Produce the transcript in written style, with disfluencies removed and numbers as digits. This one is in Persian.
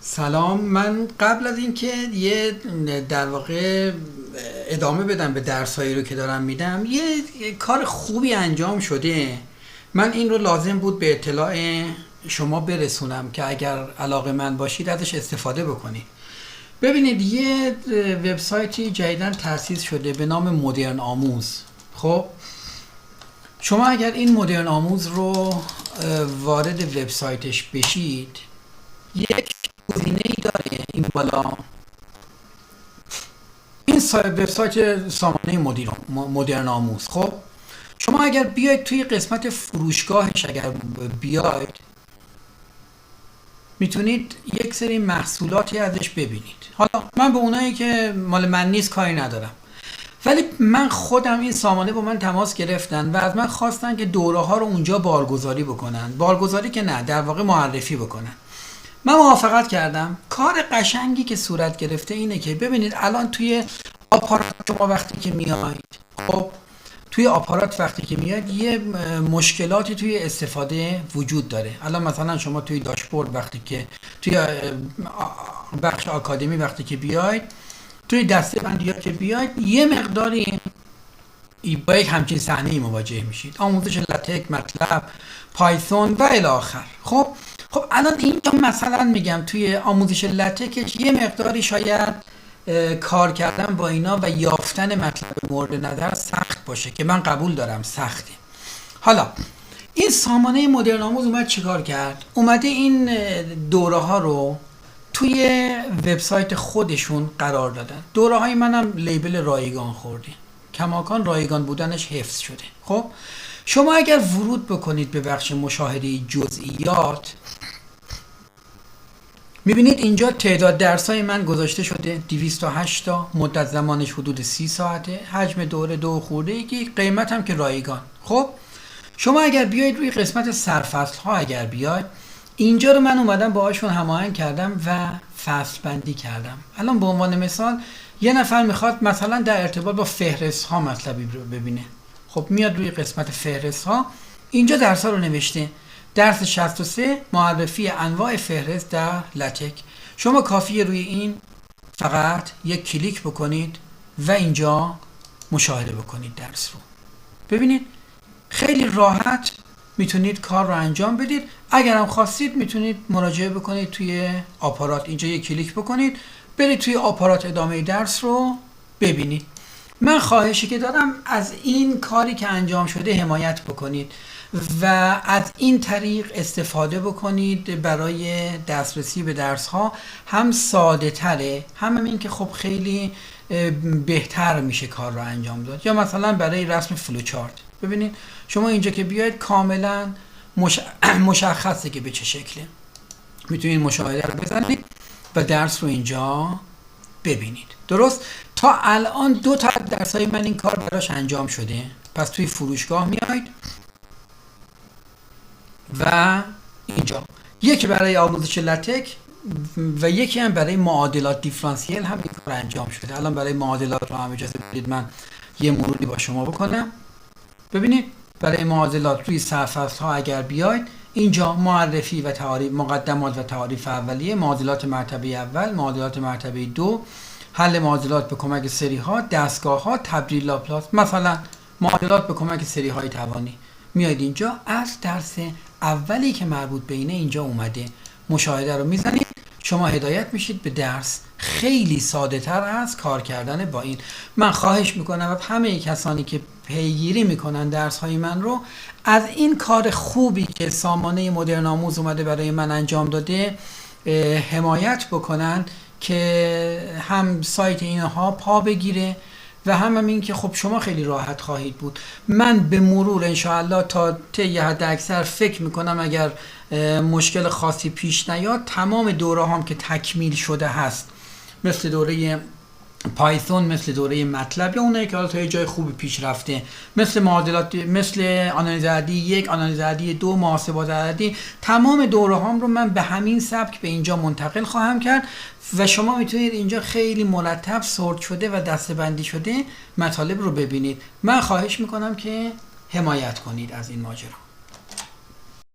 سلام. من قبل از اینکه یه در واقع ادامه بدم به درسایی رو که دارم میدم، یه کار خوبی انجام شده. من این رو لازم بود به اطلاع شما برسونم که اگر علاقه من باشید ازش استفاده بکنید. ببینید، یه وبسایتی جدیداً تأسیس شده به نام مدرن آموز. خب شما اگر این مدرن آموز رو وارد وبسایتش بشید، یک گزینه ای داره این بالا. این وبسایت سامانه مدرن آموز. خب شما اگر بیاید توی قسمت فروشگاهش، اگر بیاید میتونید یک سری محصولاتی ازش ببینید. حالا من به اونایی که مال من نیست کاری ندارم، ولی من خودم این سامانه با من تماس گرفتن و از من خواستن که دوره ها رو اونجا بارگذاری بکنن. بارگذاری که نه، در واقع معرفی بکنن. من موافقت کردم. کار قشنگی که صورت گرفته اینه که ببینید الان توی آپارات شما وقتی که میاید، خب توی آپارات وقتی که میاد یه مشکلاتی توی استفاده وجود داره. الان مثلا شما توی داشبورد وقتی که توی بخش آکادمی وقتی که بیاید، توی دسته بندی ها که بیاید، یه مقداری با یک همچین صحنه‌ای مواجه میشید. آموزش لتک، مطلب، پایثون و الی آخر. خب الان اینجا مثلا میگم توی آموزش لتکش یه مقداری شاید کار کردن با اینا و یافتن مطلب مورد نظر سخت باشه، که من قبول دارم سخته. حالا این سامانه مدرن آموز اومد چیکار کرد؟ اومده این دوره ها رو توی وبسایت خودشون قرار دادن. دوره های منم لیبل رایگان خورده، کماکان رایگان بودنش حفظ شده. خب شما اگر ورود بکنید به بخش مشاهده جزئیات، میبینید اینجا تعداد درسای من گذاشته شده 208 تا، مدت زمانش حدود 30 ساعته، حجم دوره 2 خورده ای، قیمت هم که رایگان. خب شما اگر بیاید روی قسمت سرفصل ها، اگر بیاید اینجا رو من اومدم باهاشون هماهنگ کردم و فصل بندی کردم. الان به عنوان مثال یه نفر میخواد مثلا در ارتباط با فهرست ها مطلبی رو ببینه، خب میاد روی قسمت فهرست ها، اینجا درس ها رو نوشته. درس 63 معرفی انواع فهرست در لتک. شما کافیه روی این فقط یک کلیک بکنید و اینجا مشاهده بکنید درس رو. ببینید خیلی راحت میتونید کار رو انجام بدید. اگرم خواستید میتونید مراجعه بکنید توی آپارات، اینجا یک کلیک بکنید برید توی آپارات ادامه درس رو ببینید. من خواهشی که دارم از این کاری که انجام شده حمایت بکنید و از این طریق استفاده بکنید برای دسترسی به درس ها. هم ساده تره، هم این که خب خیلی بهتر میشه کار رو انجام داد. یا مثلا برای رسم فلوچارت، ببینید شما اینجا که بیاید کاملا مشخصه که به چه شکله. میتونید مشاهده رو بزنید و درس رو اینجا ببینید. درست؟ تا الان 2 تا درس های من این کار براش انجام شده. پس توی فروشگاه میاید و اینجا یکی برای آموزش لتک و یکی هم برای معادلات دیفرانسیل هم این کار انجام شده. الان برای معادلات رو هم اجازه بدید من یه مروری با شما بکنم. ببینید برای معادلات روی سرفصل ها اگر بیاید اینجا معرفی و تعاریف، مقدمات و تعاریف اولیه، معادلات مرتبه اول، معادلات مرتبه 2، حل معادلات به کمک سری ها، دستگاه ها، تبدیل لاپلاس، مثلا معادلات به کمک سری های توانی. میاید اینجا از درس اولی که مربوط به اینه اینجا اومده، مشاهده رو میزنید، شما هدایت میشید به درس. خیلی ساده تر از کار کردن با این. من خواهش میکنم از همه کسانی که پیگیری میکنن درس های من رو، از این کار خوبی که سامانه مدرن آموز اومده برای من انجام داده حمایت بکنن که هم سایت اینها پا بگیره و هم این که خب شما خیلی راحت خواهید بود. من به مرور انشاءالله تا طی حد اکثر فکر میکنم اگر مشکل خاصی پیش نیاد، تمام دوره هم که تکمیل شده هست، مثل دوره پایثون، مثل دوره مطلب یا اونایی که حالا تا یه جای خوبی پیش رفته، مثل معادلات، مثل آنالیز عددی 1، آنالیز عددی 2، محاسبات عددی، تمام دوره هام رو من به همین سبک به اینجا منتقل خواهم کرد و شما میتونید اینجا خیلی مرتب سورت شده و دسته‌بندی شده مطالب رو ببینید. من خواهش میکنم که حمایت کنید از این ماجرا.